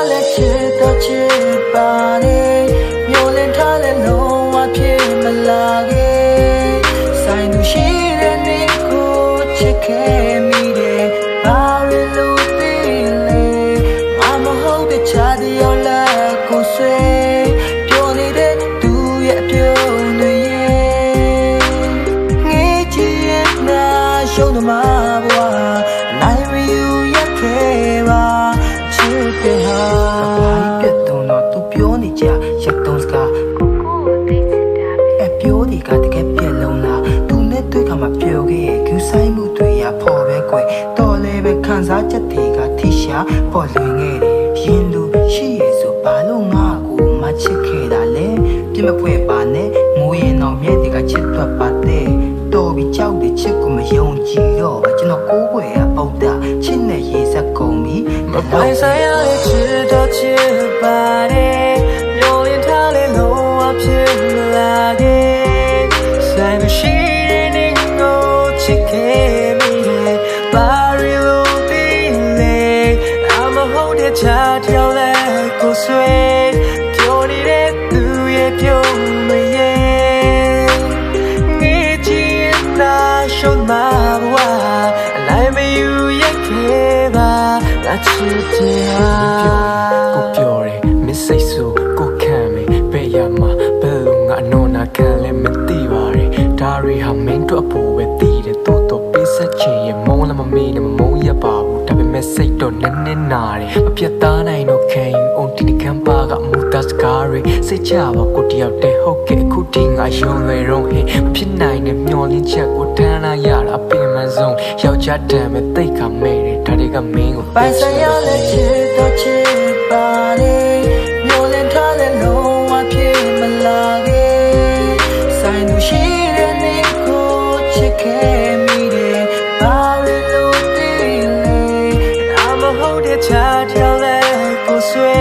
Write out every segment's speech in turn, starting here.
လဲချစ်တော့ချစ်ပါလေမျိုးလင်းထားလဲလုံးဝဖြစ်မလာခဲ့ဆိုင်သူရှိတဲ့နေကိုချစ်ခဲ့မိတယ်ဘာလို့သိလဲငါမဟုတ်တဲ့ချားတဲ့ရောက်လာကိုဆွေပြောနေတဲ့သူရဲ့အပြုံးတွေငေးချင်ရဲ့နာရှုံးသမားဘွားနိုင်မယူရခဲ့ပါချစ်တဲ့ဟာပြတ်တော့တော့သူပြောနေကြရက်တုံးစကားအပြောဒီကတကယ်ပြက်လုံးလားသူနဲ့တွေ့ခါမှပြောခဲ့ရဲ့ကျူဆိုင်မှုတွေရပေါ်ပဲကွယ်တော်လည်းပဲခံစားချက်တွေကထိရှာပေါ်လွင်ခဲ့တယ်ရင်လူရှိရဆိုဘာလို့ငါ့ကိုမချစ်ခဲ့တာလဲပြမဖွဲပါနဲ့မိုးရင်အောင်မြဲတွေကချစ်ထွက်ပါတဲ့တော်ပြီးကြောက်တဲ့ချစ်ကိုမယုံကြည်တော့ကျွန်တော်ကိုယ်ွယ်ရပုတ်တာချစ်နဲ့ရေးစက်ကုန်ပြီမပိုင်ဆိုင်ရတဲ့ချစ်တော့ချစ်ပါတယ်မျိုးရင်ထားလေလုံးဝဖြစ်မလာခဲ့ဆိုင်မရှိတဲ့နေကိုချစ်ခဲ့မိတယ်ဘာလို့ဒီလေအမဟုတ်တဲ့ချာတောင်လဲကိုဆွေပြောနေတဲ့သူရဲ့ပြုံးမရဲ့ရှုံးမှာဘွားအလိုက်မယူရခဲ့ပါငါချစ်တဲ့ဟာကိုပြောတယ်မစ်စိတ်ဆိုကိုခံမယ်ဘယ်ရမှာဘယ်လိုငါအနော်နာခံလဲမသိပါရဲ့ဒါရီဟာမင်းတို့အဖို့ပဲတည်တယ်တိုးတော့ပေးဆက်ချင်ရင်မုန်းလည်းမမေးနဲ့မမုန်းရပါဘူးဒါပေမဲ့စိတ်တော့နည်းနည်းနာတယ်မပြတ်သားနိုင်တော့ခင်အုံတီကံပါကမူတတ်ကားရီစိတ်ချပါကိုတယောက်တည်းဟုတ်ကဲ့အခုဒီငါယုံလေတော့ဟဲ့မဖြစ်နိုင်တဲ့မျောလင်းချက်ကိုတန်းလာရတာပင်မဆုံးယောက်ျားတမ်းမဲ့တိတ်ခါမဲတယ်ဒါတွေကမင်းကိုပိုင်ဆိုင်ရလဲချစ်တော့ချစ်ပါလေမျိုးလင်းထားလဲလုံးဝဖြစ်မလာခဲ့ဆိုင်သူရှိတဲ့နေကိုချစ်ခဲ့မိတယ်ဘာလို့သိလဲအမဟုတ်တဲ့ချာတောင်လဲကိုဆွေ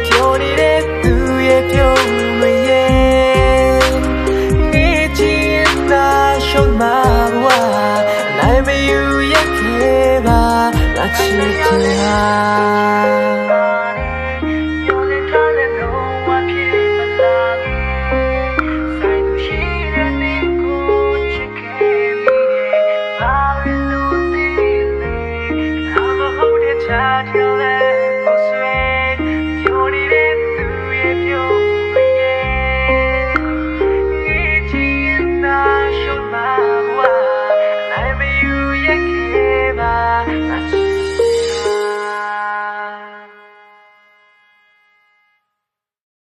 ပြောနေတဲ့သူရဲ့ပြုံးမရဲ့ငေးချင်တာရှုံးမှာဘွားနိုင်မယူရခဲ့ပါငါချစ်တဲ့ဟာ